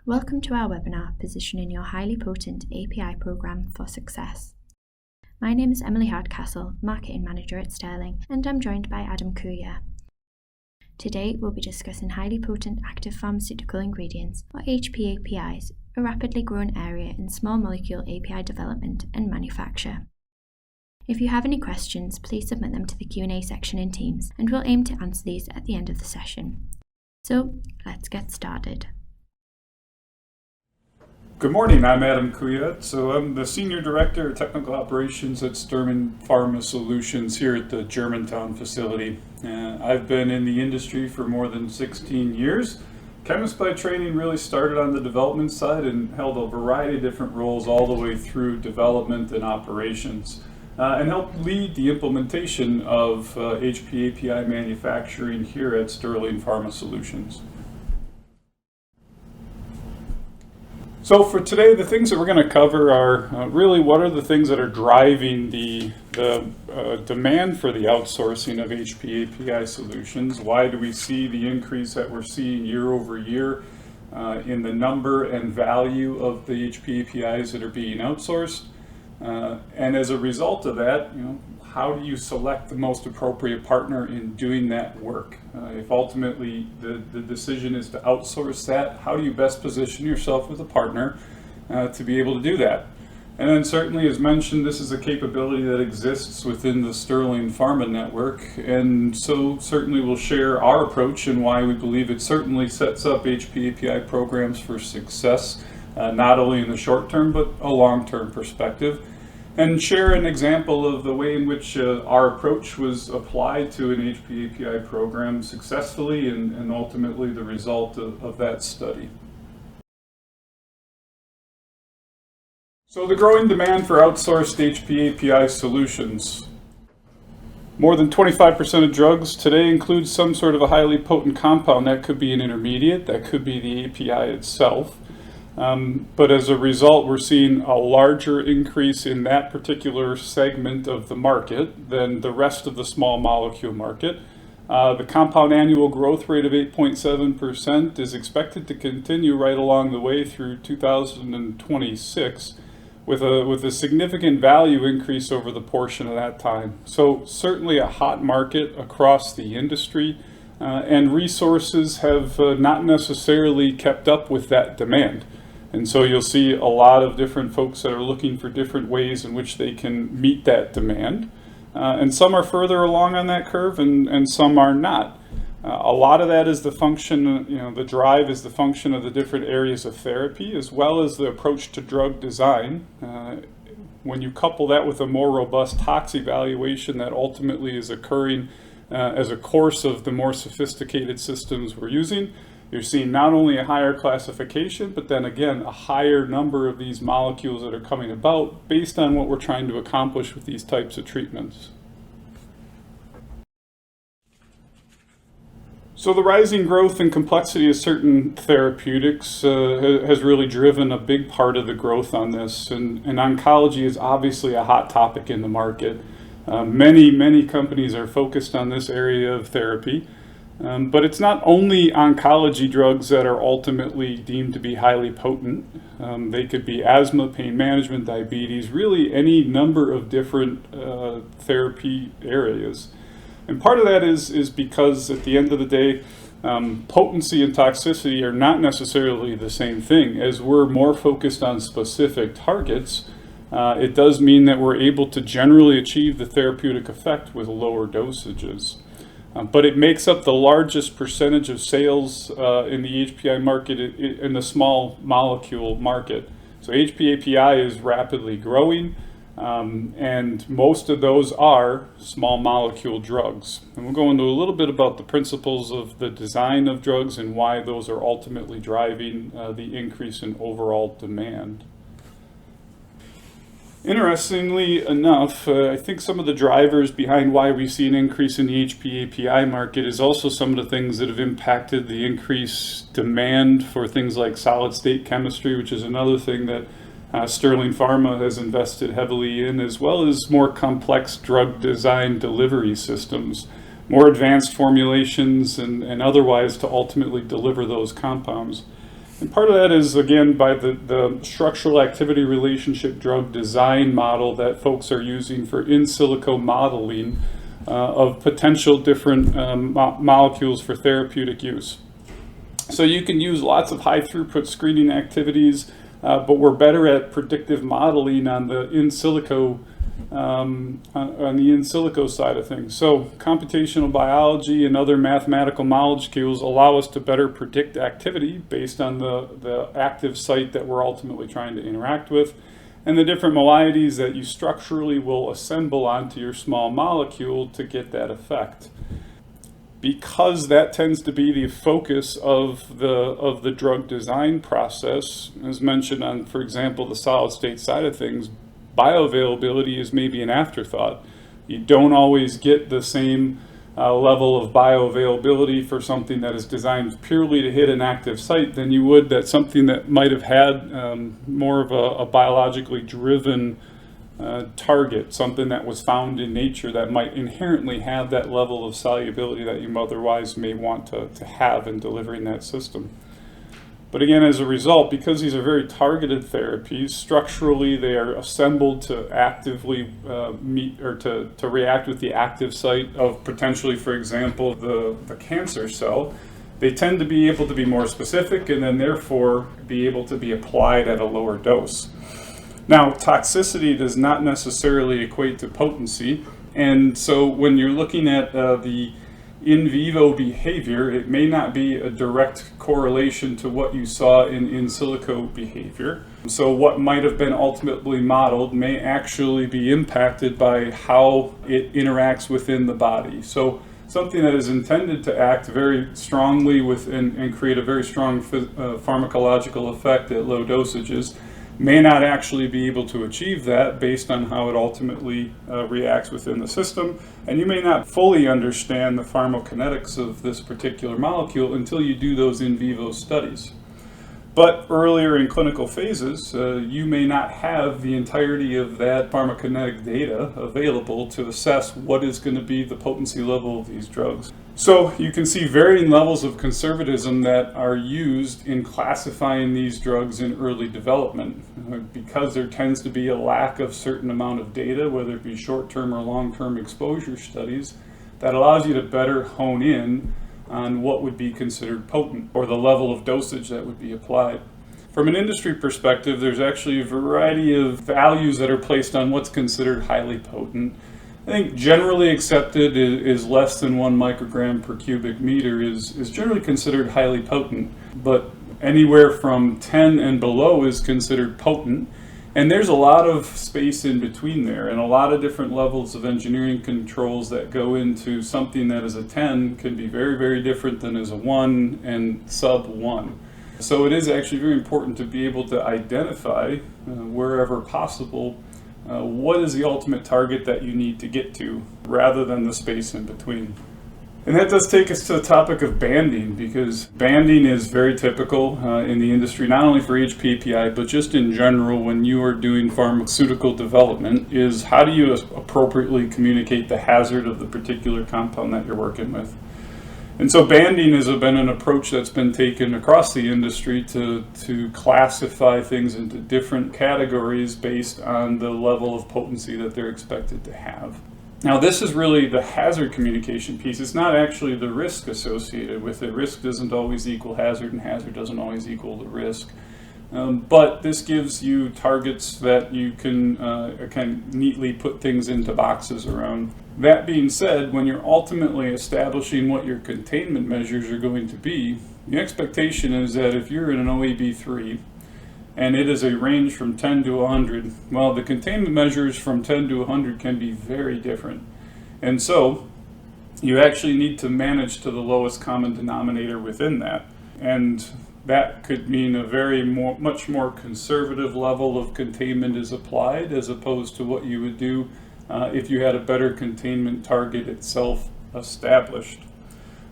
Welcome to our webinar, Positioning Your Highly Potent API Program for Success. My name is Emily Hardcastle, Marketing Manager at Sterling, and I'm joined by Adam Kujath. Today we'll be discussing highly potent active pharmaceutical ingredients, or HPAPIs, a rapidly growing area in small molecule API development and manufacture. If you have any questions, please submit them to the Q&A section in Teams, and we'll aim to answer these at the end of the session. So, let's get started. Good morning, I'm Adam Kujath. I'm the Senior Director of Technical Operations at Sterling Pharma Solutions here at the Germantown facility. I've been in the industry for more than 16 years. Chemist by training, really started on the development side and held a variety of different roles all the way through development and operations. And helped lead the implementation of HPAPI manufacturing here at Sterling Pharma Solutions. So for today, the things that we're going to cover are really what are the things that are driving the demand for the outsourcing of HPAPI solutions. Why do we see the increase that we're seeing year over year in the number and value of the HPAPIs that are being outsourced? And as a result of that, how do you select the most appropriate partner in doing that work? If ultimately the decision is to outsource that, how do you best position yourself with a partner to be able to do that? And then certainly, as mentioned, this is a capability that exists within the Sterling Pharma network, and so certainly we'll share our approach and why we believe it certainly sets up HPAPI programs for success, not only in the short term, but a long-term perspective. And share an example of the way in which our approach was applied to an HPAPI program successfully and ultimately the result of that study. So the growing demand for outsourced HPAPI solutions. More than 25% of drugs today include some sort of a highly potent compound. That could be an intermediate, that could be the API itself. But as a result, we're seeing a larger increase in that particular segment of the market than the rest of the small molecule market. The compound annual growth rate of 8.7% is expected to continue right along the way through 2026 with a significant value increase over the portion of that time. So certainly a hot market across the industry, and resources have not necessarily kept up with that demand. And so you'll see a lot of different folks that are looking for different ways in which they can meet that demand. And some are further along on that curve and some are not. A lot of that is the function, the drive is the function of the different areas of therapy as well as the approach to drug design. When you couple that with a more robust tox evaluation that ultimately is occurring as a course of the more sophisticated systems we're using, you're seeing not only a higher classification, but then again, a higher number of these molecules that are coming about based on what we're trying to accomplish with these types of treatments. So the rising growth and complexity of certain therapeutics has really driven a big part of the growth on this. And oncology is obviously a hot topic in the market. Many companies are focused on this area of therapy. But it's not only oncology drugs that are ultimately deemed to be highly potent. They could be asthma, pain management, diabetes, really any number of different therapy areas. And part of that is because at the end of the day, potency and toxicity are not necessarily the same thing. As we're more focused on specific targets, it does mean that we're able to generally achieve the therapeutic effect with lower dosages. But it makes up the largest percentage of sales in the HPI market in the small molecule market. So HPAPI is rapidly growing, and most of those are small molecule drugs. And we'll go into a little bit about the principles of the design of drugs and why those are ultimately driving the increase in overall demand. Interestingly enough, I think some of the drivers behind why we see an increase in the HPAPI market is also some of the things that have impacted the increased demand for things like solid state chemistry, which is another thing that Sterling Pharma has invested heavily in, as well as more complex drug design delivery systems, more advanced formulations and otherwise to ultimately deliver those compounds. And part of that is, again, by the structural activity relationship drug design model that folks are using for in silico modeling of potential different molecules for therapeutic use. So you can use lots of high throughput screening activities, but we're better at predictive modeling on the in silico side of things. So computational biology and other mathematical molecules allow us to better predict activity based on the active site that we're ultimately trying to interact with, and the different moieties that you structurally will assemble onto your small molecule to get that effect. Because that tends to be the focus of the drug design process, as mentioned on, for example, the solid state side of things, bioavailability is maybe an afterthought. You don't always get the same level of bioavailability for something that is designed purely to hit an active site than you would that something that might have had more of a biologically driven target, something that was found in nature that might inherently have that level of solubility that you otherwise may want to have in delivering that system. But again, as a result, because these are very targeted therapies, structurally they are assembled to actively meet or to react with the active site of potentially, for example, the cancer cell. They tend to be able to be more specific and then therefore be able to be applied at a lower dose. Now, toxicity does not necessarily equate to potency, and so when you're looking at the in vivo behavior, it may not be a direct correlation to what you saw in silico behavior. So what might have been ultimately modeled may actually be impacted by how it interacts within the body. So something that is intended to act very strongly and create a very strong pharmacological effect at low dosages may not actually be able to achieve that based on how it ultimately reacts within the system. And you may not fully understand the pharmacokinetics of this particular molecule until you do those in vivo studies. But earlier in clinical phases, you may not have the entirety of that pharmacokinetic data available to assess what is going to be the potency level of these drugs. So you can see varying levels of conservatism that are used in classifying these drugs in early development because there tends to be a lack of certain amount of data, whether it be short-term or long-term exposure studies, that allows you to better hone in on what would be considered potent or the level of dosage that would be applied. From an industry perspective, there's actually a variety of values that are placed on what's considered highly potent. I think generally accepted is less than 1 microgram per cubic meter is generally considered highly potent, but anywhere from 10 and below is considered potent. And there's a lot of space in between there and a lot of different levels of engineering controls that go into something that is a 10 can be very, very different than as a 1 and sub 1. So it is actually very important to be able to identify wherever possible what is the ultimate target that you need to get to rather than the space in between. And that does take us to the topic of banding, because banding is very typical in the industry, not only for HPAPI, but just in general when you are doing pharmaceutical development, is how do you appropriately communicate the hazard of the particular compound that you're working with. And so banding has been an approach that's been taken across the industry to classify things into different categories based on the level of potency that they're expected to have. Now, this is really the hazard communication piece. It's not actually the risk associated with it. Risk doesn't always equal hazard, and hazard doesn't always equal the risk. But this gives you targets that you can neatly put things into boxes around. That being said, when you're ultimately establishing what your containment measures are going to be, the expectation is that if you're in an OEB3 and it is a range from 10 to 100, well, the containment measures from 10 to 100 can be very different. And so you actually need to manage to the lowest common denominator within that. And that could mean a much more conservative level of containment is applied as opposed to what you would do if you had a better containment target itself established.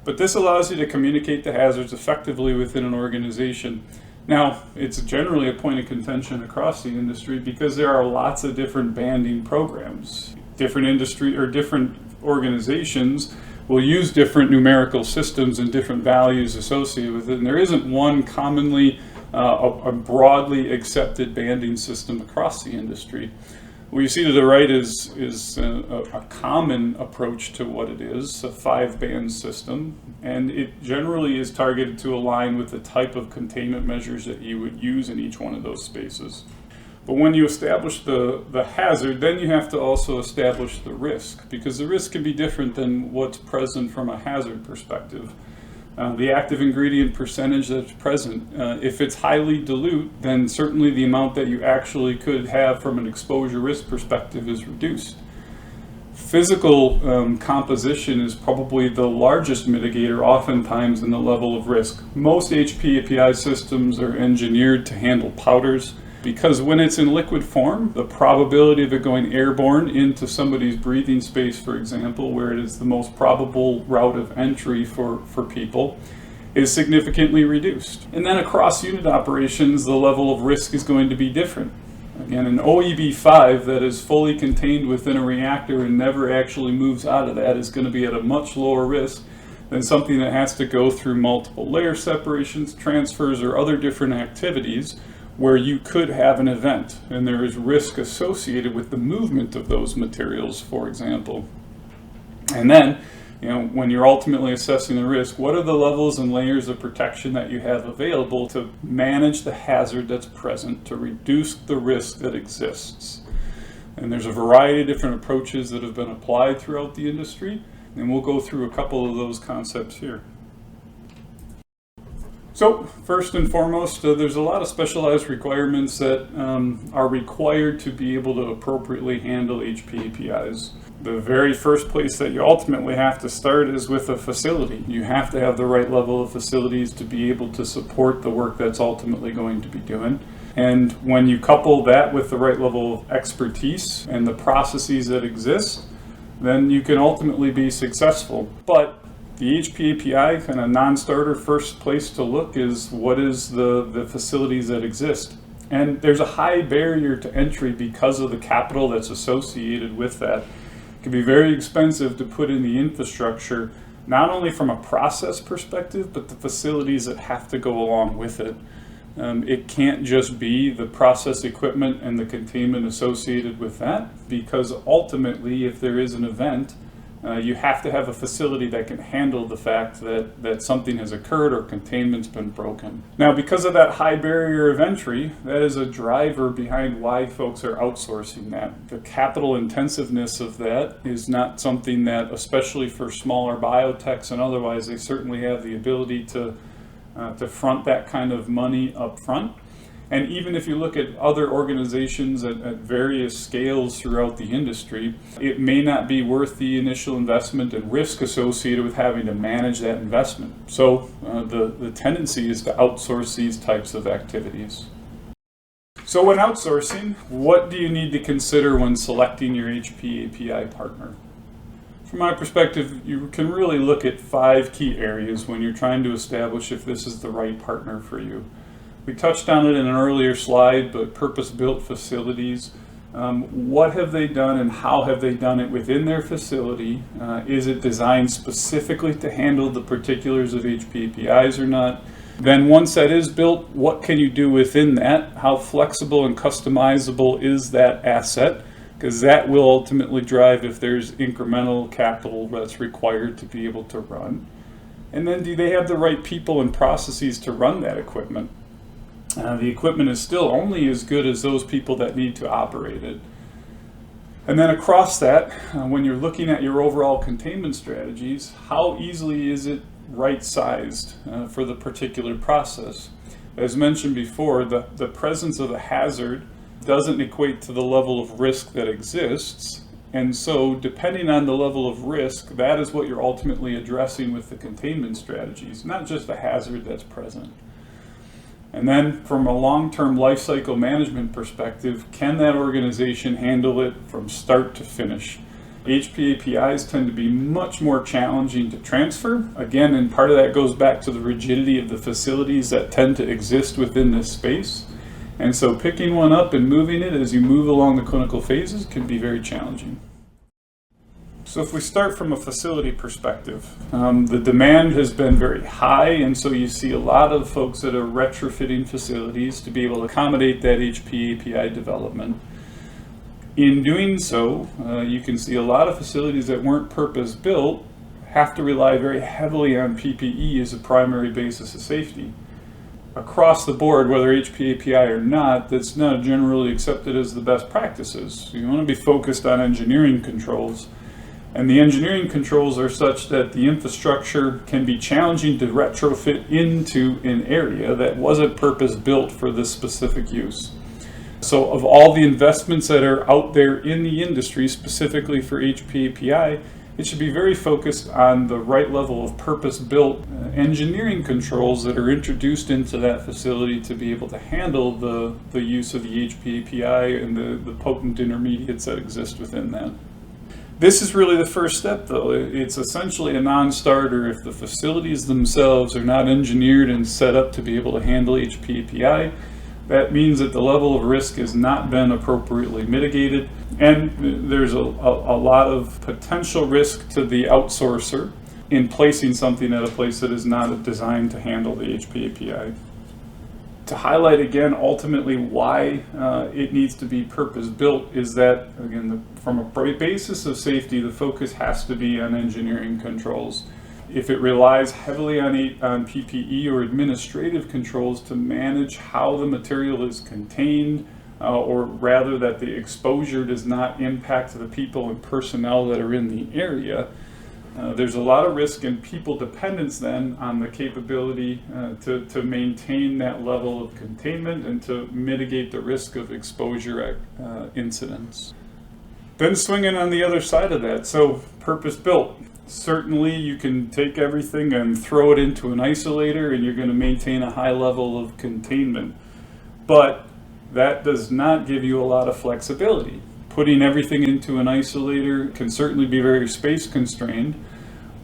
But this allows you to communicate the hazards effectively within an organization. Now, it's generally a point of contention across the industry because there are lots of different banding programs. Different industry or different organizations will use different numerical systems and different values associated with it, and there isn't one commonly a broadly accepted banding system across the industry. What you see to the right is a common approach to what it is, a 5-band system, and it generally is targeted to align with the type of containment measures that you would use in each one of those spaces. But when you establish the hazard, then you have to also establish the risk, because the risk can be different than what's present from a hazard perspective. The active ingredient percentage that's present, if it's highly dilute, then certainly the amount that you actually could have from an exposure risk perspective is reduced. Physical composition is probably the largest mitigator oftentimes in the level of risk. Most HPAPI systems are engineered to handle powders, because when it's in liquid form, the probability of it going airborne into somebody's breathing space, for example, where it is the most probable route of entry for people, is significantly reduced. And then across unit operations, the level of risk is going to be different. Again, an OEB5 that is fully contained within a reactor and never actually moves out of that is going to be at a much lower risk than something that has to go through multiple layer separations, transfers, or other different activities where you could have an event, and there is risk associated with the movement of those materials, for example. And then, when you're ultimately assessing the risk, what are the levels and layers of protection that you have available to manage the hazard that's present, to reduce the risk that exists? And there's a variety of different approaches that have been applied throughout the industry, and we'll go through a couple of those concepts here. So first and foremost, there's a lot of specialized requirements that are required to be able to appropriately handle HPAPIs. The very first place that you ultimately have to start is with a facility. You have to have the right level of facilities to be able to support the work that's ultimately going to be doing. And when you couple that with the right level of expertise and the processes that exist, then you can ultimately be successful. But the HPAPI kind of non-starter first place to look is what is the facilities that exist. And there's a high barrier to entry because of the capital that's associated with that. It can be very expensive to put in the infrastructure, not only from a process perspective, but the facilities that have to go along with it. It can't just be the process equipment and the containment associated with that, because ultimately, if there is an event, you have to have a facility that can handle the fact that something has occurred or containment's been broken. Now, because of that high barrier of entry, that is a driver behind why folks are outsourcing that. The capital intensiveness of that is not something that, especially for smaller biotechs and otherwise, they certainly have the ability to front that kind of money up front. And even if you look at other organizations at various scales throughout the industry, it may not be worth the initial investment and risk associated with having to manage that investment. So the tendency is to outsource these types of activities. So when outsourcing, what do you need to consider when selecting your HPAPI partner? From my perspective, you can really look at 5 key areas when you're trying to establish if this is the right partner for you. We touched on it in an earlier slide, but purpose-built facilities. What have they done and how have they done it within their facility? Is it designed specifically to handle the particulars of HPAPIs or not? Then once that is built, what can you do within that? How flexible and customizable is that asset? Because that will ultimately drive if there's incremental capital that's required to be able to run. And then do they have the right people and processes to run that equipment? The equipment is still only as good as those people that need to operate it. And then across that, when you're looking at your overall containment strategies, how easily is it right-sized for the particular process? As mentioned before, the presence of a hazard doesn't equate to the level of risk that exists. And so depending on the level of risk, that is what you're ultimately addressing with the containment strategies, not just the hazard that's present. And then from a long-term lifecycle management perspective, can that organization handle it from start to finish? HPAPIs tend to be much more challenging to transfer. Again, and part of that goes back to the rigidity of the facilities that tend to exist within this space. And so picking one up and moving it as you move along the clinical phases can be very challenging. So if we start from a facility perspective, the demand has been very high, and so you see a lot of folks that are retrofitting facilities to be able to accommodate that HPAPI development. In doing so, you can see a lot of facilities that weren't purpose-built have to rely very heavily on PPE as a primary basis of safety. Across the board, whether HPAPI or not, that's not generally accepted as the best practices. You want to be focused on engineering controls. And the engineering controls are such that the infrastructure can be challenging to retrofit into an area that wasn't purpose-built for this specific use. So of all the investments that are out there in the industry, specifically for HPAPI, it should be very focused on the right level of purpose-built engineering controls that are introduced into that facility to be able to handle the use of the HPAPI and the potent intermediates that exist within that. This is really the first step, though. It's essentially a non-starter if the facilities themselves are not engineered and set up to be able to handle HPAPI. That means that the level of risk has not been appropriately mitigated, and there's a lot of potential risk to the outsourcer in placing something at a place that is not designed to handle the HPAPI. To highlight again ultimately why it needs to be purpose-built is that, again, from a basis of safety, the focus has to be on engineering controls. If it relies heavily on PPE or administrative controls to manage how the material is contained, or rather that the exposure does not impact the people and personnel that are in the area, there's a lot of risk and people dependence then on the capability to maintain that level of containment and to mitigate the risk of exposure incidents. Then swinging on the other side of that, so purpose-built. Certainly you can take everything and throw it into an isolator and you're going to maintain a high level of containment. But that does not give you a lot of flexibility. Putting everything into an isolator can certainly be very space constrained,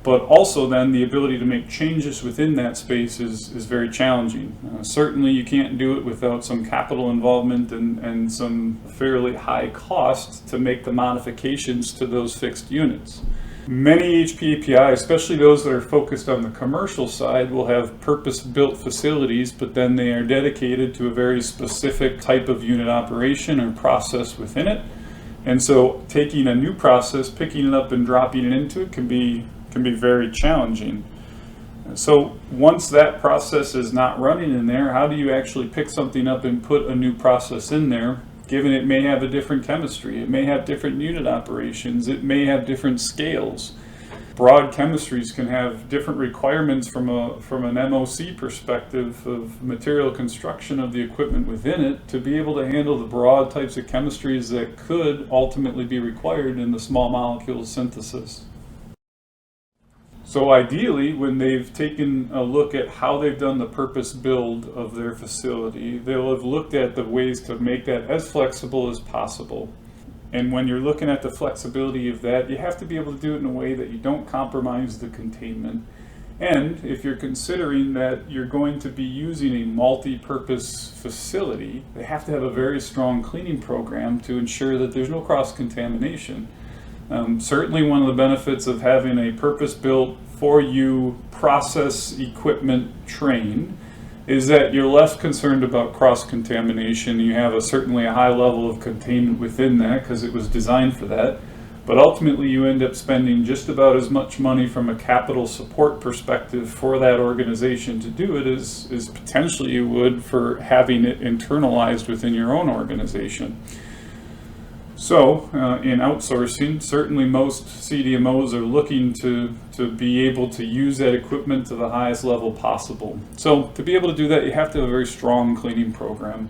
but also then the ability to make changes within that space is very challenging. Certainly you can't do it without some capital involvement and some fairly high cost to make the modifications to those fixed units. Many HPAPI, especially those that are focused on the commercial side, will have purpose-built facilities, but then they are dedicated to a very specific type of unit operation or process within it. And so taking a new process, picking it up and dropping it into it can be very challenging. So once that process is not running in there, how do you actually pick something up and put a new process in there, given it may have a different chemistry, it may have different unit operations, it may have different scales. Broad chemistries can have different requirements from an MOC perspective of material construction of the equipment within it to be able to handle the broad types of chemistries that could ultimately be required in the small molecule synthesis. So ideally, when they've taken a look at how they've done the purpose build of their facility, they'll have looked at the ways to make that as flexible as possible. And when you're looking at the flexibility of that, you have to be able to do it in a way that you don't compromise the containment. And if you're considering that you're going to be using a multi-purpose facility, they have to have a very strong cleaning program to ensure that there's no cross-contamination. Certainly one of the benefits of having a purpose-built for you process equipment train is that you're less concerned about cross-contamination. You have certainly a high level of containment within that because it was designed for that. But ultimately you end up spending just about as much money from a capital support perspective for that organization to do it as potentially you would for having it internalized within your own organization. So in outsourcing, certainly most CDMOs are looking to be able to use that equipment to the highest level possible. So to be able to do that, you have to have a very strong cleaning program.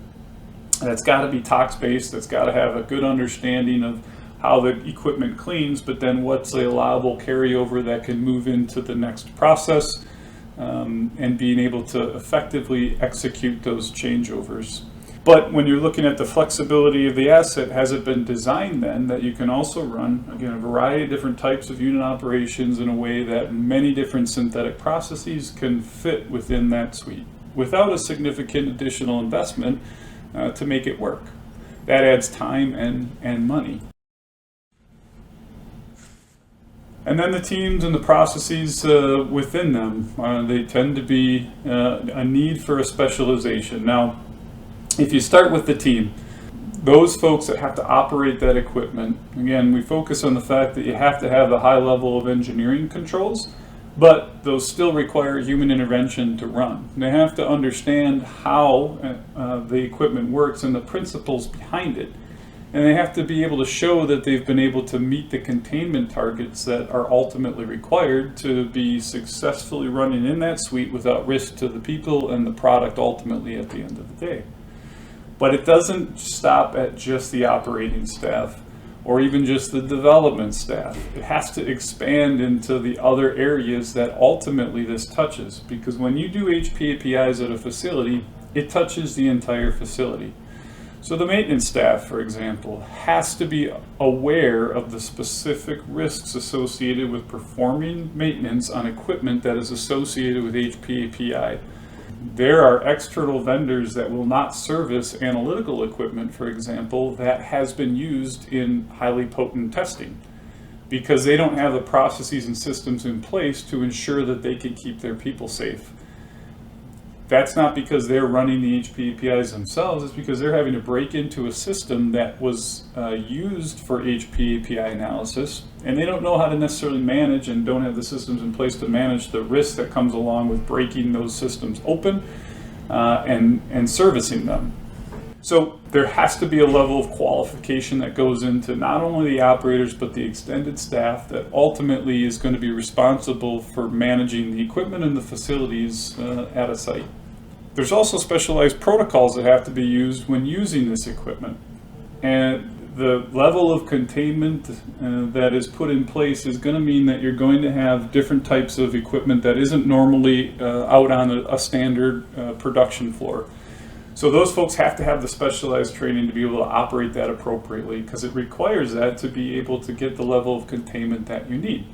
That's got to be tox-based, that's got to have a good understanding of how the equipment cleans, but then what's the allowable carryover that can move into the next process, and being able to effectively execute those changeovers. But when you're looking at the flexibility of the asset, has it been designed then that you can also run, again, a variety of different types of unit operations in a way that many different synthetic processes can fit within that suite without a significant additional investment to make it work. That adds time and money. And then the teams and the processes within them, they tend to be a need for a specialization. Now, if you start with the team, those folks that have to operate that equipment, again, we focus on the fact that you have to have a high level of engineering controls, but those still require human intervention to run. They have to understand how the equipment works and the principles behind it. And they have to be able to show that they've been able to meet the containment targets that are ultimately required to be successfully running in that suite without risk to the people and the product ultimately at the end of the day. But it doesn't stop at just the operating staff or even just the development staff. It has to expand into the other areas that ultimately this touches, because when you do HPAPIs at a facility, it touches the entire facility. So the maintenance staff, for example, has to be aware of the specific risks associated with performing maintenance on equipment that is associated with HPAPI. There are external vendors that will not service analytical equipment, for example, that has been used in highly potent testing, because they don't have the processes and systems in place to ensure that they can keep their people safe. That's not because they're running the HPAPIs themselves, it's because they're having to break into a system that was used for HPAPI analysis, and they don't know how to necessarily manage and don't have the systems in place to manage the risk that comes along with breaking those systems open and servicing them. So there has to be a level of qualification that goes into not only the operators but the extended staff that ultimately is going to be responsible for managing the equipment and the facilities at a site. There's also specialized protocols that have to be used when using this equipment. And the level of containment that is put in place is going to mean that you're going to have different types of equipment that isn't normally out on a standard production floor. So those folks have to have the specialized training to be able to operate that appropriately, because it requires that to be able to get the level of containment that you need.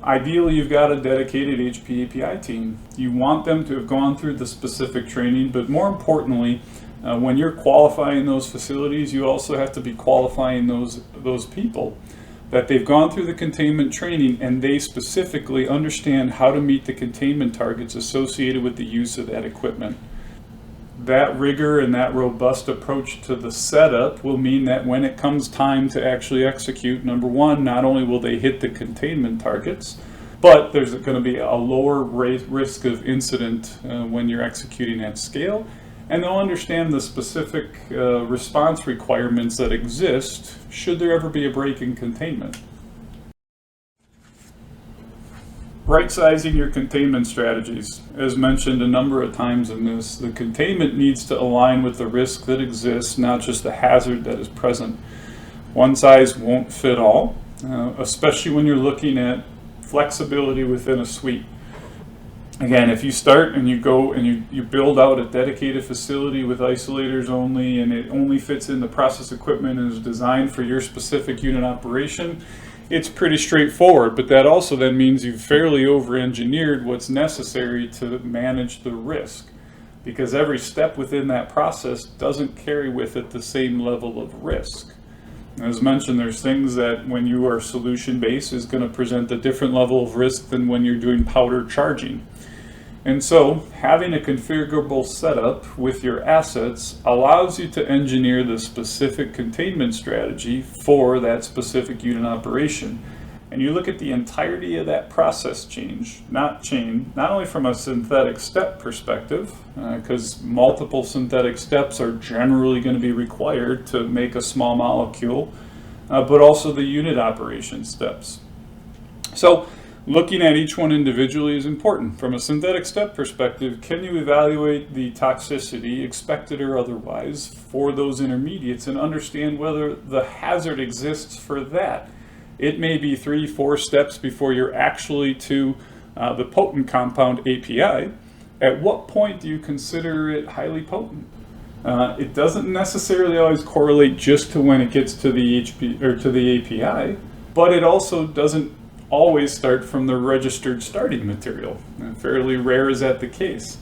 Ideally, you've got a dedicated HPAPI team. You want them to have gone through the specific training, but more importantly, when you're qualifying those facilities, you also have to be qualifying those people, that they've gone through the containment training and they specifically understand how to meet the containment targets associated with the use of that equipment. That rigor and that robust approach to the setup will mean that when it comes time to actually execute, number one, not only will they hit the containment targets, but there's going to be a lower risk of incident when you're executing at scale, and they'll understand the specific response requirements that exist should there ever be a break in containment. Right-sizing your containment strategies. As mentioned a number of times in this, the containment needs to align with the risk that exists, not just the hazard that is present. One size won't fit all, especially when you're looking at flexibility within a suite. Again, if you start and you go and you build out a dedicated facility with isolators only, and it only fits in the process equipment and is designed for your specific unit operation, it's pretty straightforward, but that also then means you've fairly over-engineered what's necessary to manage the risk, because every step within that process doesn't carry with it the same level of risk. As mentioned, there's things that when you are solution-based is going to present a different level of risk than when you're doing powder charging. And so having a configurable setup with your assets allows you to engineer the specific containment strategy for that specific unit operation. And you look at the entirety of that process not only from a synthetic step perspective, because multiple synthetic steps are generally going to be required to make a small molecule, but also the unit operation steps. So looking at each one individually is important. From a synthetic step perspective, can you evaluate the toxicity, expected or otherwise, for those intermediates and understand whether the hazard exists for that? It may be 3-4 steps before you're actually to the potent compound API. At what point do you consider it highly potent? It doesn't necessarily always correlate just to when it gets to the API, but it also doesn't always start from the registered starting material. And fairly rare is that the case.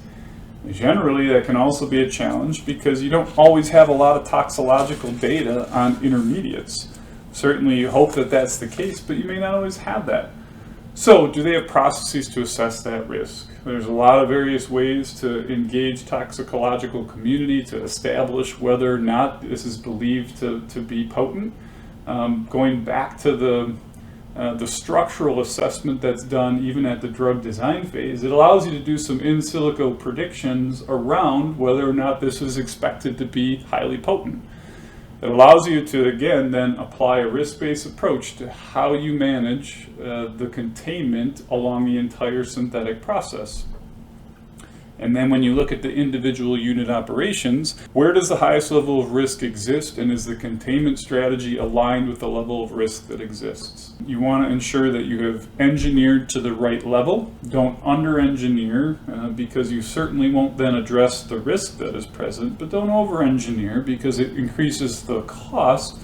Generally, that can also be a challenge because you don't always have a lot of toxicological data on intermediates. Certainly you hope that that's the case, but you may not always have that. So do they have processes to assess that risk? There's a lot of various ways to engage toxicological community to establish whether or not this is believed to be potent. Going back to the structural assessment that's done even at the drug design phase, it allows you to do some in silico predictions around whether or not this is expected to be highly potent. It allows you to, again, then apply a risk-based approach to how you manage the containment along the entire synthetic process. And then when you look at the individual unit operations, where does the highest level of risk exist, and is the containment strategy aligned with the level of risk that exists? You want to ensure that you have engineered to the right level. Don't under-engineer, because you certainly won't then address the risk that is present, but don't over-engineer because it increases the cost,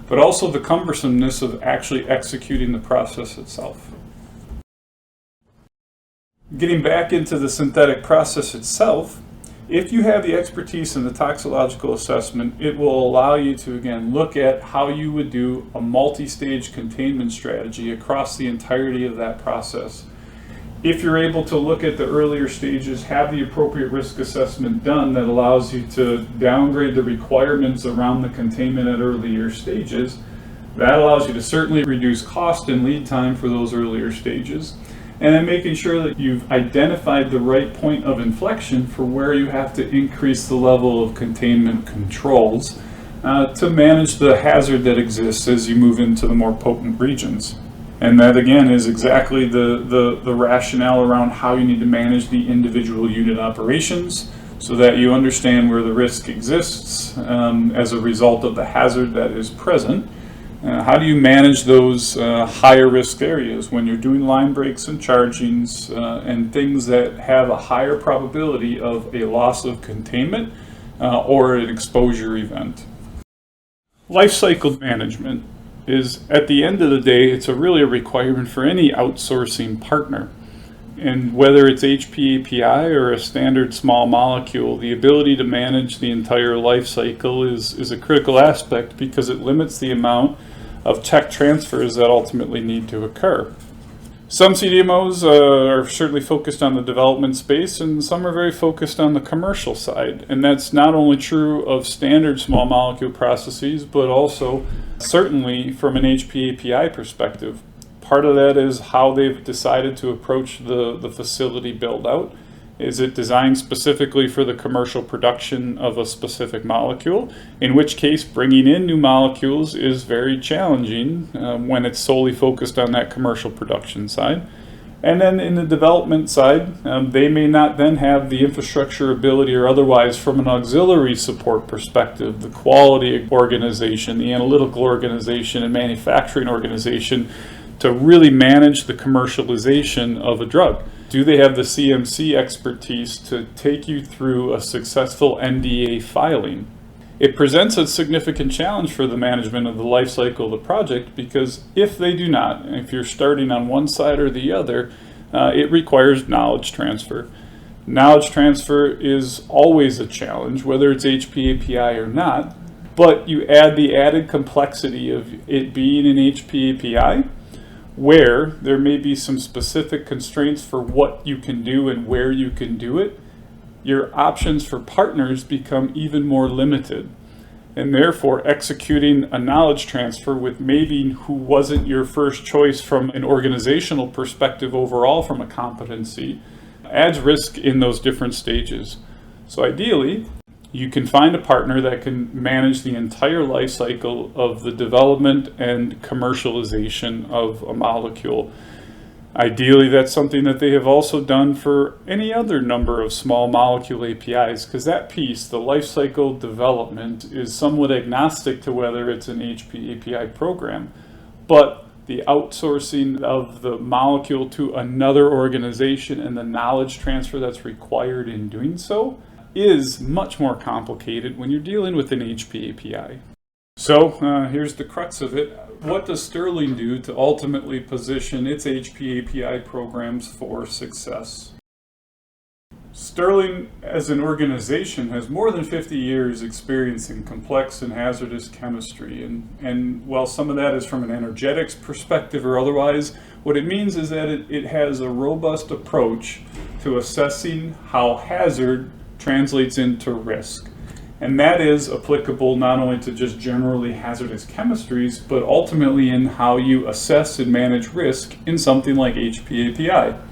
but also the cumbersomeness of actually executing the process itself. Getting back into the synthetic process itself, if you have the expertise in the toxicological assessment, it will allow you to, again, look at how you would do a multi-stage containment strategy across the entirety of that process. If you're able to look at the earlier stages, have the appropriate risk assessment done that allows you to downgrade the requirements around the containment at earlier stages, that allows you to certainly reduce cost and lead time for those earlier stages. And then making sure that you've identified the right point of inflection for where you have to increase the level of containment controls to manage the hazard that exists as you move into the more potent regions. And that, again, is exactly the rationale around how you need to manage the individual unit operations so that you understand where the risk exists as a result of the hazard that is present. How do you manage those higher risk areas when you're doing line breaks and chargings and things that have a higher probability of a loss of containment or an exposure event? Lifecycle management is, at the end of the day, it's really a requirement for any outsourcing partner. And whether it's HPAPI or a standard small molecule, the ability to manage the entire life cycle is a critical aspect because it limits the amount of tech transfers that ultimately need to occur. Some CDMOs are certainly focused on the development space, and some are very focused on the commercial side. And that's not only true of standard small molecule processes, but also certainly from an HPAPI perspective. Part of that is how they've decided to approach the facility build out. Is it designed specifically for the commercial production of a specific molecule? In which case, bringing in new molecules is very challenging when it's solely focused on that commercial production side. And then in the development side, they may not then have the infrastructure ability or otherwise from an auxiliary support perspective, the quality organization, the analytical organization, and manufacturing organization to really manage the commercialization of a drug. Do they have the CMC expertise to take you through a successful NDA filing? It presents a significant challenge for the management of the life cycle of the project because if they do not, if you're starting on one side or the other, it requires knowledge transfer. Knowledge transfer is always a challenge, whether it's HPAPI or not, but you add the added complexity of it being an HPAPI, where there may be some specific constraints for what you can do and where you can do it, your options for partners become even more limited. And therefore, executing a knowledge transfer with maybe who wasn't your first choice from an organizational perspective overall from a competency adds risk in those different stages. So ideally, you can find a partner that can manage the entire life cycle of the development and commercialization of a molecule. Ideally, that's something that they have also done for any other number of small molecule APIs, because that piece, the life cycle development, is somewhat agnostic to whether it's an HPAPI program. But the outsourcing of the molecule to another organization and the knowledge transfer that's required in doing so is much more complicated when you're dealing with an HPAPI. So here's the crux of it. What does Sterling do to ultimately position its HPAPI programs for success? Sterling, as an organization, has more than 50 years experience in complex and hazardous chemistry. And while some of that is from an energetics perspective or otherwise, what it means is that it has a robust approach to assessing how hazard translates into risk. And that is applicable not only to just generally hazardous chemistries, but ultimately in how you assess and manage risk in something like HPAPI.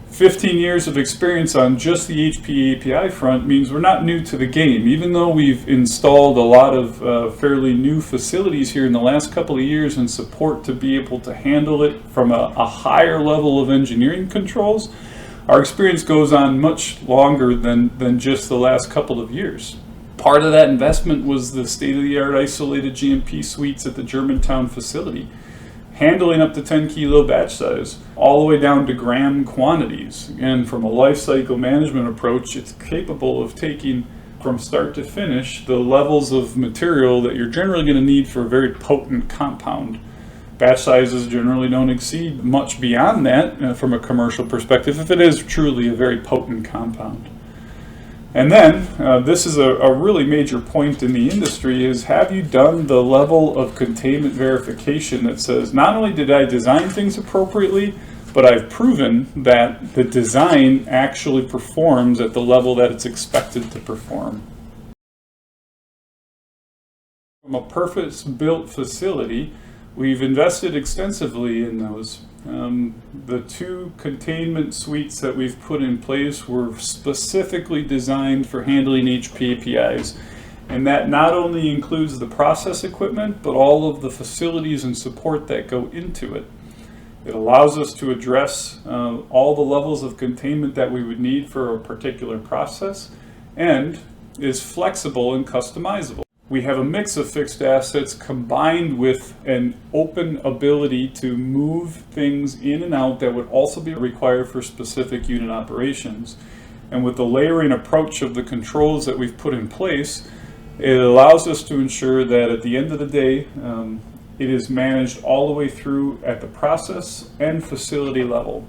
15 years of experience on just the HPAPI front means we're not new to the game. Even though we've installed a lot of fairly new facilities here in the last couple of years in support to be able to handle it from a higher level of engineering controls, our experience goes on much longer than just the last couple of years. Part of that investment was the state-of-the-art isolated GMP suites at the Germantown facility, handling up to 10 kilo batch size, all the way down to gram quantities. Again, from a life cycle management approach, it's capable of taking from start to finish the levels of material that you're generally going to need for a very potent compound. Batch sizes generally don't exceed much beyond that from a commercial perspective if it is truly a very potent compound. And then, this is a really major point in the industry, is have you done the level of containment verification that says, not only did I design things appropriately, but I've proven that the design actually performs at the level that it's expected to perform. From a purpose-built facility, we've invested extensively in those. The 2 containment suites that we've put in place were specifically designed for handling HPAPIs, and that not only includes the process equipment, but all of the facilities and support that go into it. It allows us to address all the levels of containment that we would need for a particular process, and is flexible and customizable. We have a mix of fixed assets combined with an open ability to move things in and out that would also be required for specific unit operations. And with the layering approach of the controls that we've put in place, it allows us to ensure that at the end of the day, it is managed all the way through at the process and facility level.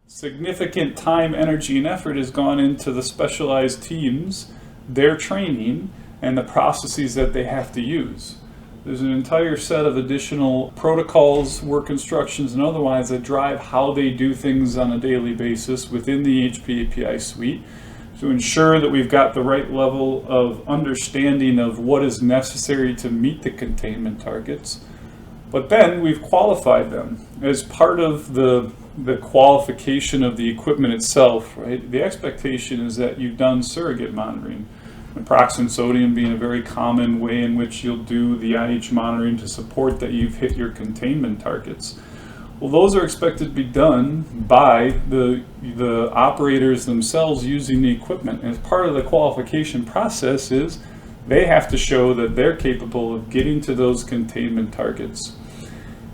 Significant time, energy, and effort has gone into the specialized teams, their training, and the processes that they have to use. There's an entire set of additional protocols, work instructions, and otherwise that drive how they do things on a daily basis within the HPAPI suite to ensure that we've got the right level of understanding of what is necessary to meet the containment targets. But then we've qualified them as part of the qualification of the equipment itself, right? The expectation is that you've done surrogate monitoring. Naproxen sodium being a very common way in which you'll do the IH monitoring to support that you've hit your containment targets. Well, those are expected to be done by the operators themselves using the equipment. And as part of the qualification process is they have to show that they're capable of getting to those containment targets.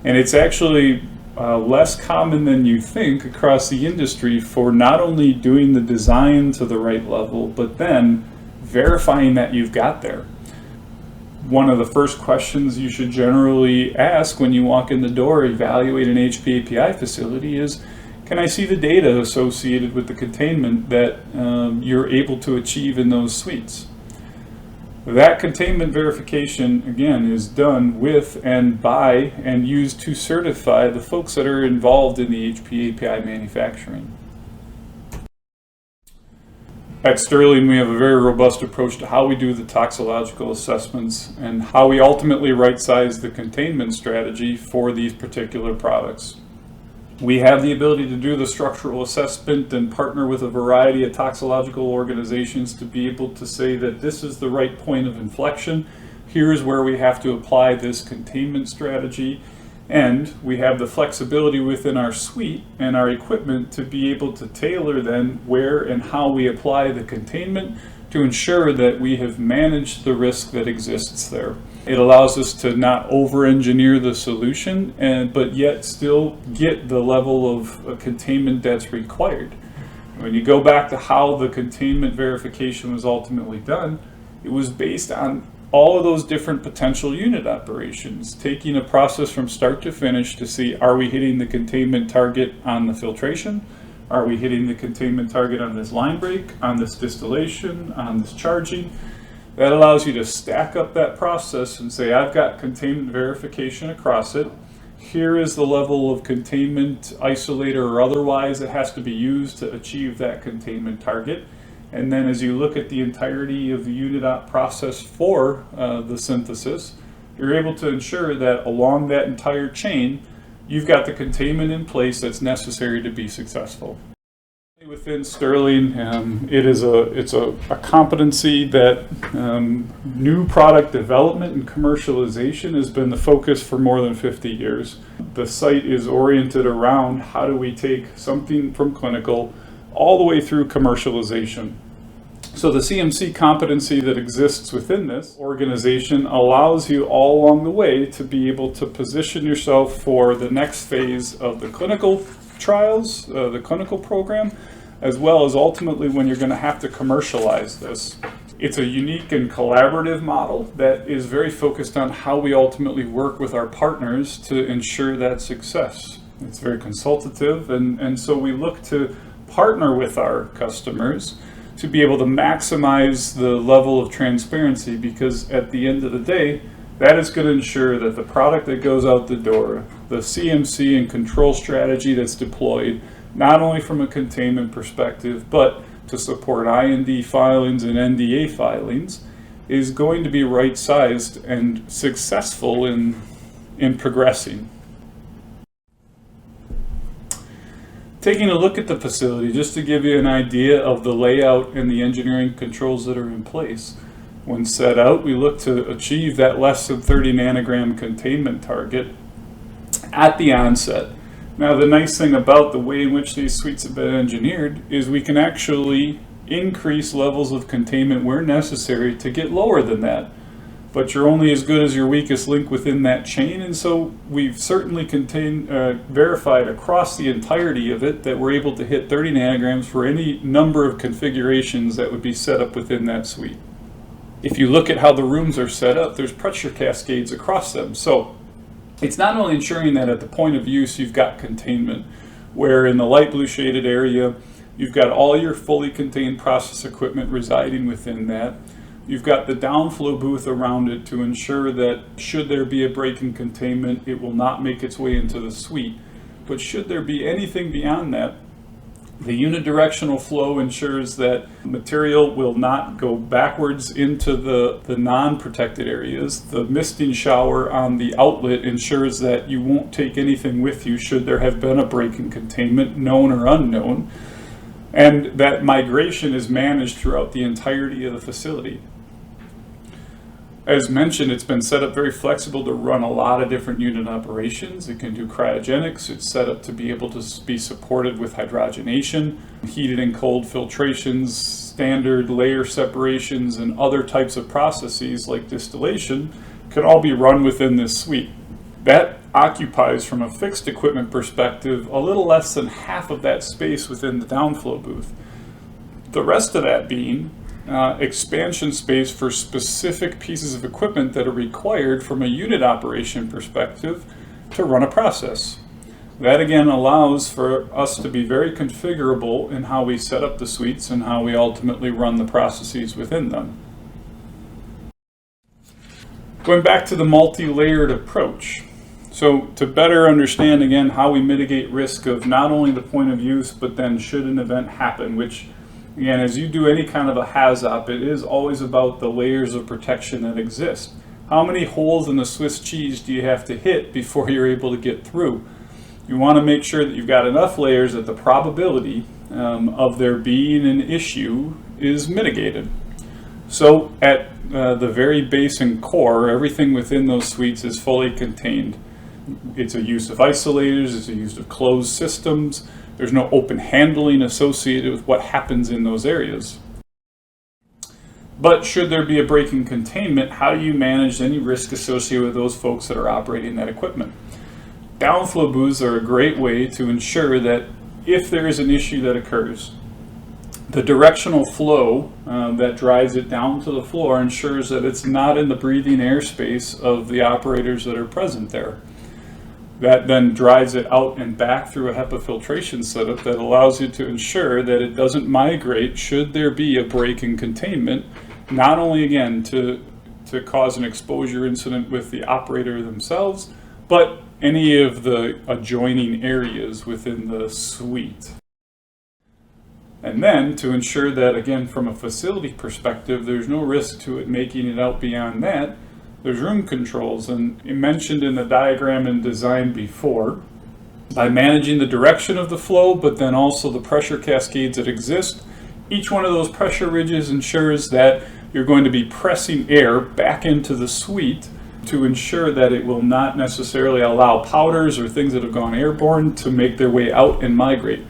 And it's actually less common than you think across the industry for not only doing the design to the right level, but then verifying that you've got there. One of the first questions you should generally ask when you walk in the door, evaluate an HPAPI facility is, can I see the data associated with the containment that you're able to achieve in those suites? That containment verification, again, is done with and by and used to certify the folks that are involved in the HPAPI manufacturing. At Sterling, we have a very robust approach to how we do the toxicological assessments and how we ultimately right-size the containment strategy for these particular products. We have the ability to do the structural assessment and partner with a variety of toxicological organizations to be able to say that this is the right point of inflection. Here's where we have to apply this containment strategy. And we have the flexibility within our suite and our equipment to be able to tailor then where and how we apply the containment to ensure that we have managed the risk that exists there. It allows us to not over-engineer the solution, but yet still get the level of containment that's required. When you go back to how the containment verification was ultimately done, it was based on all of those different potential unit operations, taking a process from start to finish to see, are we hitting the containment target on the filtration? Are we hitting the containment target on this line break, on this distillation, on this charging? That allows you to stack up that process and say, I've got containment verification across it. Here is the level of containment, isolator or otherwise, that has to be used to achieve that containment target. And then as you look at the entirety of the unit op process for the synthesis, you're able to ensure that along that entire chain, you've got the containment in place that's necessary to be successful. Within Sterling, it's a competency that new product development and commercialization has been the focus for more than 50 years. The site is oriented around how do we take something from clinical all the way through commercialization. So the CMC competency that exists within this organization allows you all along the way to be able to position yourself for the next phase of the clinical trials, the clinical program, as well as ultimately when you're going to have to commercialize this. It's a unique and collaborative model that is very focused on how we ultimately work with our partners to ensure that success. It's very consultative, and so we look to partner with our customers to be able to maximize the level of transparency, because at the end of the day, that is going to ensure that the product that goes out the door, the CMC and control strategy that's deployed, not only from a containment perspective, but to support IND filings and NDA filings, is going to be right-sized and successful in progressing. Taking a look at the facility, just to give you an idea of the layout and the engineering controls that are in place. When set out, we look to achieve that less than 30 nanogram containment target at the onset. Now, the nice thing about the way in which these suites have been engineered is we can actually increase levels of containment where necessary to get lower than that. But you're only as good as your weakest link within that chain, and so we've certainly verified across the entirety of it that we're able to hit 30 nanograms for any number of configurations that would be set up within that suite. If you look at how the rooms are set up, there's pressure cascades across them. So it's not only ensuring that at the point of use you've got containment, where in the light blue shaded area you've got all your fully contained process equipment residing within that. You've got the downflow booth around it to ensure that should there be a break in containment, it will not make its way into the suite. But should there be anything beyond that, the unidirectional flow ensures that material will not go backwards into the non-protected areas. The misting shower on the outlet ensures that you won't take anything with you should there have been a break in containment, known or unknown. And that migration is managed throughout the entirety of the facility. As mentioned, it's been set up very flexible to run a lot of different unit operations. It can do cryogenics. It's set up to be able to be supported with hydrogenation, heated and cold filtrations, standard layer separations, and other types of processes like distillation can all be run within this suite. That occupies, from a fixed equipment perspective, a little less than half of that space within the downflow booth. The rest of that being expansion space for specific pieces of equipment that are required from a unit operation perspective to run a process. That again allows for us to be very configurable in how we set up the suites and how we ultimately run the processes within them. Going back to the multi-layered approach. So to better understand again how we mitigate risk of not only the point of use, but then should an event happen, which again, as you do any kind of a HAZOP, it is always about the layers of protection that exist. How many holes in the Swiss cheese do you have to hit before you're able to get through? You want to make sure that you've got enough layers that the probability of there being an issue is mitigated. So at the very base and core, everything within those suites is fully contained. It's a use of isolators, it's a use of closed systems. There's no open handling associated with what happens in those areas. But should there be a break in containment, how do you manage any risk associated with those folks that are operating that equipment? Downflow booths are a great way to ensure that if there is an issue that occurs, the directional flow that drives it down to the floor ensures that it's not in the breathing airspace of the operators that are present there. That then drives it out and back through a HEPA filtration setup that allows you to ensure that it doesn't migrate should there be a break in containment, not only again to cause an exposure incident with the operator themselves, but any of the adjoining areas within the suite. And then to ensure that, again, from a facility perspective, there's no risk to it making it out beyond that, there's room controls. And mentioned in the diagram and design before, by managing the direction of the flow, but then also the pressure cascades that exist, each one of those pressure ridges ensures that you're going to be pressing air back into the suite to ensure that it will not necessarily allow powders or things that have gone airborne to make their way out and migrate.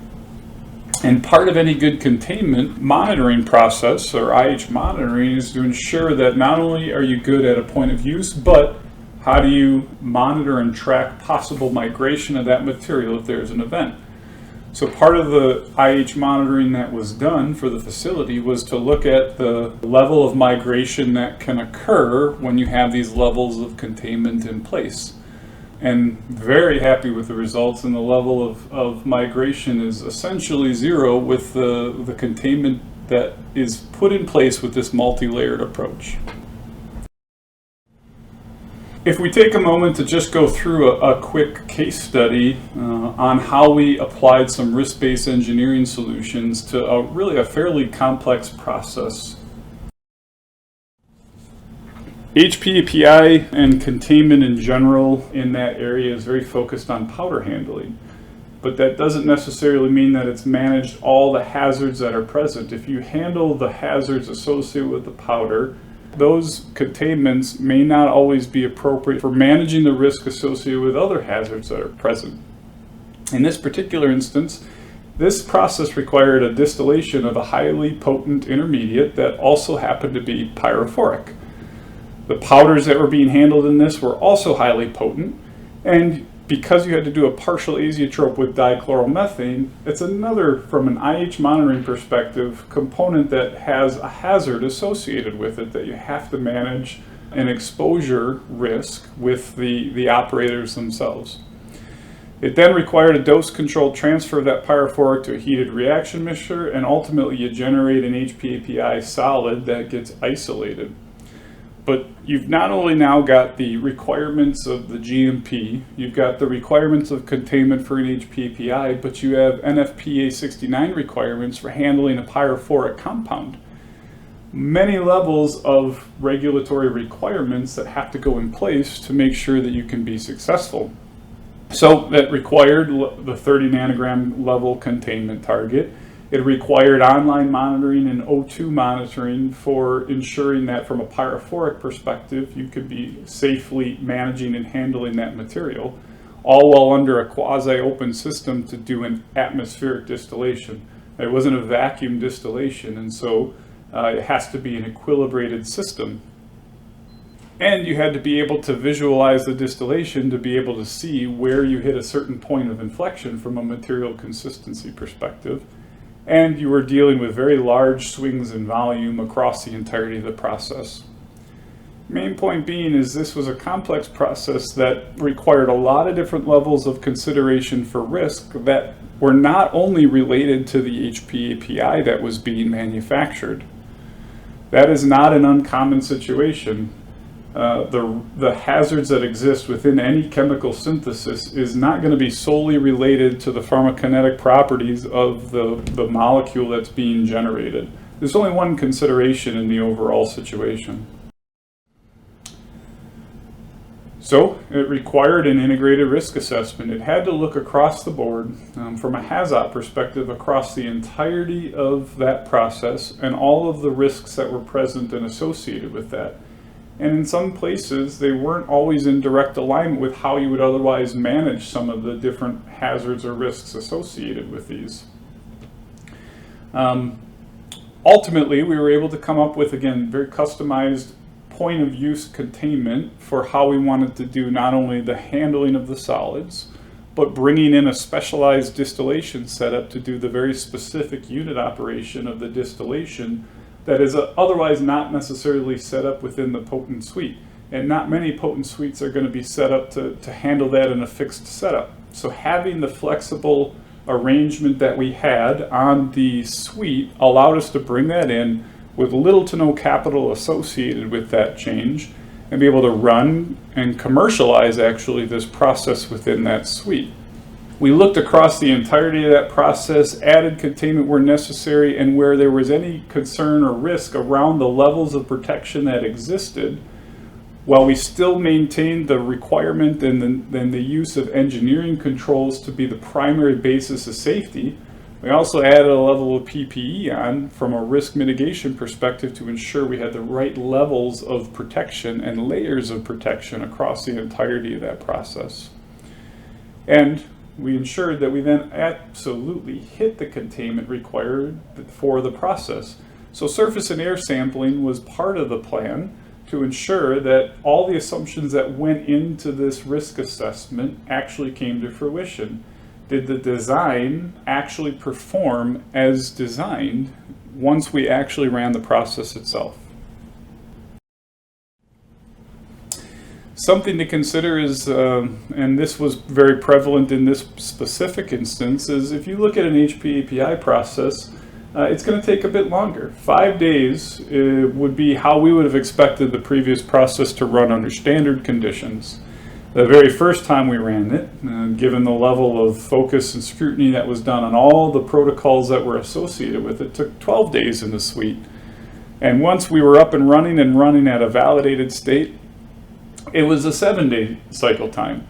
And part of any good containment monitoring process, or IH monitoring, is to ensure that not only are you good at a point of use, but how do you monitor and track possible migration of that material if there's an event. So part of the IH monitoring that was done for the facility was to look at the level of migration that can occur when you have these levels of containment in place. And very happy with the results, and the level of migration is essentially zero with the containment that is put in place with this multi-layered approach. If we take a moment to just go through a quick case study on how we applied some risk-based engineering solutions to really a fairly complex process. HPAPI and containment in general in that area is very focused on powder handling, but that doesn't necessarily mean that it's managed all the hazards that are present. If you handle the hazards associated with the powder, those containments may not always be appropriate for managing the risk associated with other hazards that are present. In this particular instance, this process required a distillation of a highly potent intermediate that also happened to be pyrophoric. The powders that were being handled in this were also highly potent, and because you had to do a partial azeotrope with dichloromethane, it's another, from an IH monitoring perspective, component that has a hazard associated with it that you have to manage an exposure risk with the operators themselves. It then required a dose-controlled transfer of that pyrophoric to a heated reaction mixture, and ultimately you generate an HPAPI solid that gets isolated. But you've not only now got the requirements of the GMP, you've got the requirements of containment for an HPAPI, but you have NFPA 69 requirements for handling a pyrophoric compound. Many levels of regulatory requirements that have to go in place to make sure that you can be successful. So that required the 30 nanogram level containment target. It required online monitoring and O2 monitoring for ensuring that from a pyrophoric perspective, you could be safely managing and handling that material, all while under a quasi-open system to do an atmospheric distillation. It wasn't a vacuum distillation, and so it has to be an equilibrated system. And you had to be able to visualize the distillation to be able to see where you hit a certain point of inflection from a material consistency perspective. And you were dealing with very large swings in volume across the entirety of the process. Main point being is this was a complex process that required a lot of different levels of consideration for risk that were not only related to the HPAPI that was being manufactured. That is not an uncommon situation. The hazards that exist within any chemical synthesis is not going to be solely related to the pharmacokinetic properties of the molecule that's being generated. There's only one consideration in the overall situation. So it required an integrated risk assessment. It had to look across the board from a HAZOP perspective across the entirety of that process and all of the risks that were present and associated with that. And in some places, they weren't always in direct alignment with how you would otherwise manage some of the different hazards or risks associated with these. Ultimately, we were able to come up with, again, very customized point of use containment for how we wanted to do not only the handling of the solids, but bringing in a specialized distillation setup to do the very specific unit operation of the distillation that is otherwise not necessarily set up within the potent suite. And not many potent suites are going to be set up to handle that in a fixed setup. So having the flexible arrangement that we had on the suite allowed us to bring that in with little to no capital associated with that change and be able to run and commercialize actually this process within that suite. We looked across the entirety of that process, added containment where necessary, and where there was any concern or risk around the levels of protection that existed, while we still maintained the requirement and the use of engineering controls to be the primary basis of safety, we also added a level of PPE on from a risk mitigation perspective to ensure we had the right levels of protection and layers of protection across the entirety of that process. And we ensured that we then absolutely hit the containment required for the process. So surface and air sampling was part of the plan to ensure that all the assumptions that went into this risk assessment actually came to fruition. Did the design actually perform as designed once we actually ran the process itself? Something to consider is, and this was very prevalent in this specific instance, is if you look at an HPAPI process, it's going to take a bit longer. 5 days would be how we would have expected the previous process to run under standard conditions. The very first time we ran it, given the level of focus and scrutiny that was done on all the protocols that were associated with it, took 12 days in the suite. And once we were up and running at a validated state, it was a 7-day cycle time.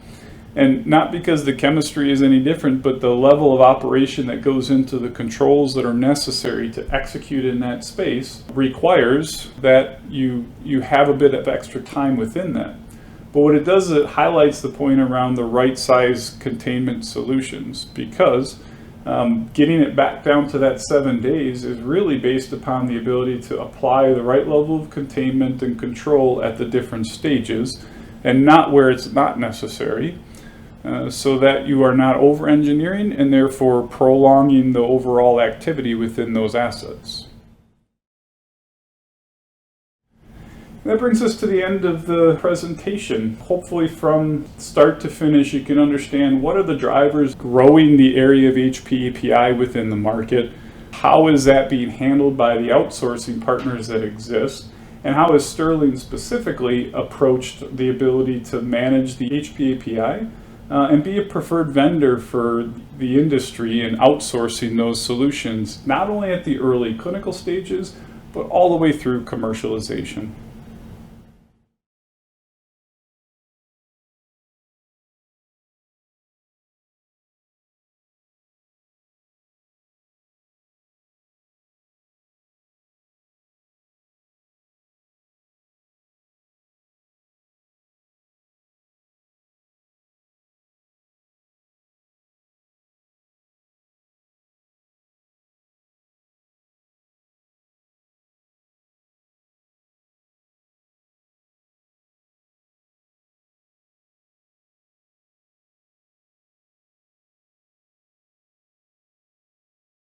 And not because the chemistry is any different, but the level of operation that goes into the controls that are necessary to execute in that space requires that you have a bit of extra time within that. But what it does is it highlights the point around the right size containment solutions, because getting it back down to that 7 days is really based upon the ability to apply the right level of containment and control at the different stages and not where it's not necessary, so that you are not over-engineering and therefore prolonging the overall activity within those assets. That brings us to the end of the presentation. Hopefully from start to finish you can understand what are the drivers growing the area of HPAPI within the market, how is that being handled by the outsourcing partners that exist, and how has Sterling specifically approached the ability to manage the HPAPI and be a preferred vendor for the industry in outsourcing those solutions, not only at the early clinical stages, but all the way through commercialization.